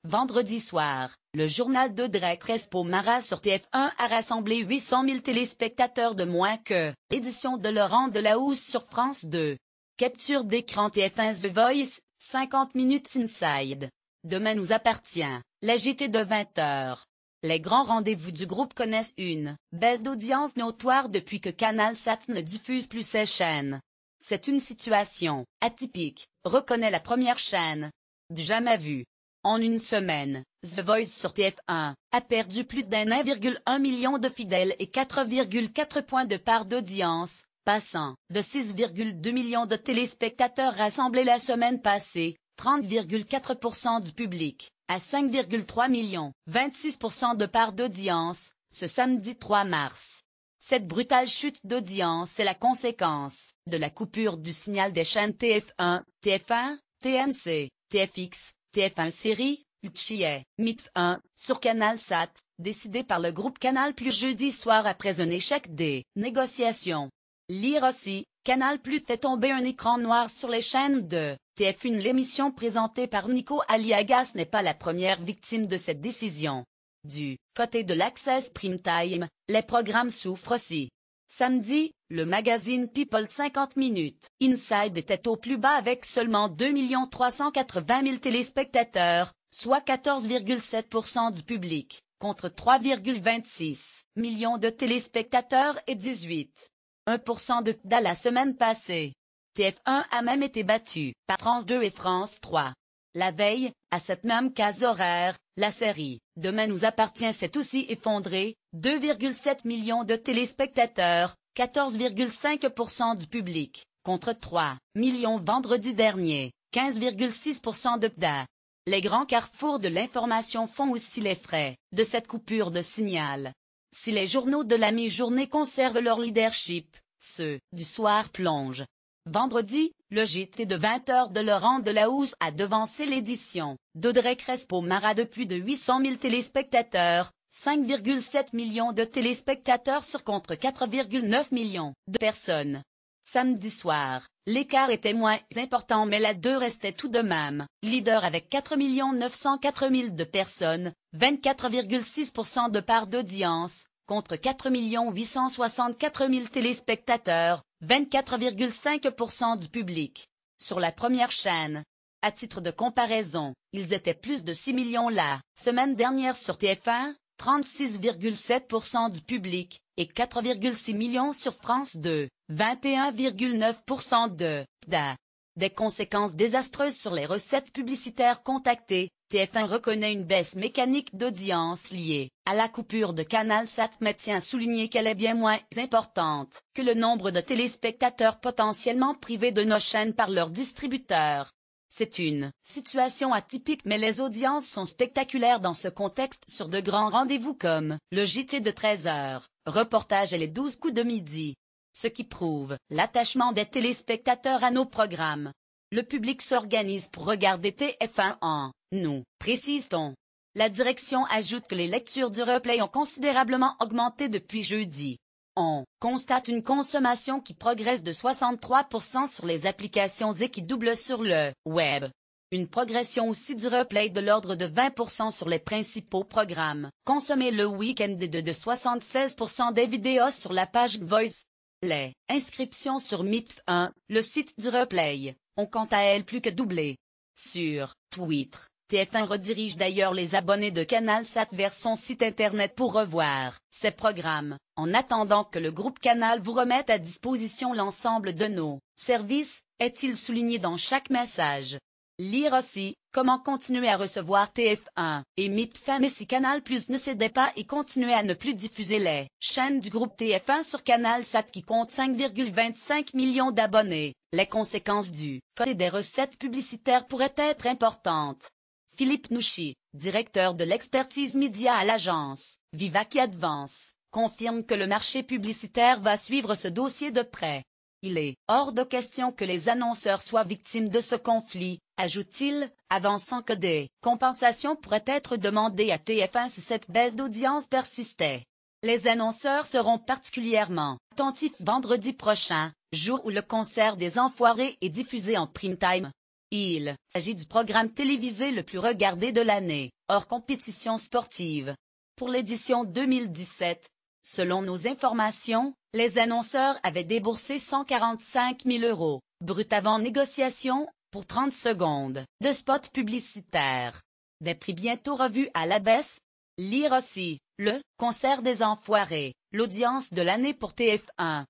Vendredi soir, le journal d'Audrey Crespo-Mara sur TF1 a rassemblé 800 000 téléspectateurs de moins que l'édition de Laurent Delahousse sur France 2. Capture d'écran TF1 The Voice, 50 minutes inside. Demain nous appartient, la JT de 20h. Les grands rendez-vous du groupe connaissent une baisse d'audience notoire depuis que CanalSat ne diffuse plus ses chaînes. C'est une situation atypique, reconnaît la première chaîne. Du jamais vu. En une semaine, The Voice sur TF1 a perdu plus d'1,1 million de fidèles et 4,4 points de part d'audience, passant de 6,2 millions de téléspectateurs rassemblés la semaine passée, 30,4% du public, à 5,3 millions, 26% de part d'audience, ce samedi 3 mars. Cette brutale chute d'audience est la conséquence de la coupure du signal des chaînes TF1, TF1, TMC, TFX, TF1 Série, Chie, MITF1, sur CanalSat, décidé par le groupe Canal+ jeudi soir après un échec des négociations. Lire aussi, Canal+ fait tomber un écran noir sur les chaînes de TF1. L'émission présentée par Nico Aliagas n'est pas la première victime de cette décision. Du côté de l'Access Prime Time, les programmes souffrent aussi. Samedi, le magazine People 50 minutes Inside était au plus bas avec seulement 2 380 000 téléspectateurs, soit 14,7% du public, contre 3,26 millions de téléspectateurs et 18,1% de PDA la semaine passée. TF1 a même été battu par France 2 et France 3. La veille, à cette même case horaire, la série « Demain nous appartient » s'est aussi effondrée, 2,7 millions de téléspectateurs, 14,5% du public, contre 3 millions vendredi dernier, 15,6% de PDA. Les grands carrefours de l'information font aussi les frais de cette coupure de signal. Si les journaux de la mi-journée conservent leur leadership, ceux du soir plongent. Vendredi, le JT de 20h de Laurent Delahousse a devancé l'édition d'Audrey Crespo-Mara de plus de 800 000 téléspectateurs, 5,7 millions de téléspectateurs sur contre 4,9 millions de personnes. Samedi soir, l'écart était moins important mais la 2 restait tout de même leader avec 4 904 000 de personnes, 24,6% de part d'audience, contre 4 864 000 téléspectateurs, 24,5% du public. Sur la première chaîne. À titre de comparaison, ils étaient plus de 6 millions la semaine dernière sur TF1, 36,7% du public, et 4,6 millions sur France 2, 21,9% de PDA. Des conséquences désastreuses sur les recettes publicitaires contactées, TF1 reconnaît une baisse mécanique d'audience liée à la coupure de CanalSat mais tient à souligner qu'elle est bien moins importante que le nombre de téléspectateurs potentiellement privés de nos chaînes par leurs distributeurs. C'est une situation atypique mais les audiences sont spectaculaires dans ce contexte sur de grands rendez-vous comme le JT de 13h, reportage et les 12 coups de midi. Ce qui prouve l'attachement des téléspectateurs à nos programmes. Le public s'organise pour regarder TF1 en nous, précise-t-on. La direction ajoute que les lectures du replay ont considérablement augmenté depuis jeudi. On constate une consommation qui progresse de 63% sur les applications et qui double sur le web. Une progression aussi du replay de l'ordre de 20% sur les principaux programmes consommés le week-end et de 76% des vidéos sur la page Voice. Les inscriptions sur MITF1, le site du replay, ont quant à elles plus que doublé. Sur Twitter, TF1 redirige d'ailleurs les abonnés de CanalSat vers son site internet pour revoir ses programmes, en attendant que le groupe Canal vous remette à disposition l'ensemble de nos services, est-il souligné dans chaque message. Lire aussi, comment continuer à recevoir TF1 et MITF1 mais si Canal+ ne cédait pas et continuait à ne plus diffuser les chaînes du groupe TF1 sur CanalSat qui compte 5,25 millions d'abonnés, les conséquences du côté des recettes publicitaires pourraient être importantes. Philippe Nouchi, directeur de l'expertise média à l'agence Vivaci Advance, confirme que le marché publicitaire va suivre ce dossier de près. Il est hors de question que les annonceurs soient victimes de ce conflit, ajoute-t-il, avançant que des compensations pourraient être demandées à TF1 si cette baisse d'audience persistait. Les annonceurs seront particulièrement attentifs vendredi prochain, jour où le concert des Enfoirés est diffusé en prime time. Il s'agit du programme télévisé le plus regardé de l'année, hors compétition sportive. Pour l'édition 2017, selon nos informations, les annonceurs avaient déboursé 145 000 € brut avant négociation pour 30 secondes de spots publicitaires. Des prix bientôt revus à la baisse. Lire aussi, le concert des Enfoirés, l'audience de l'année pour TF1.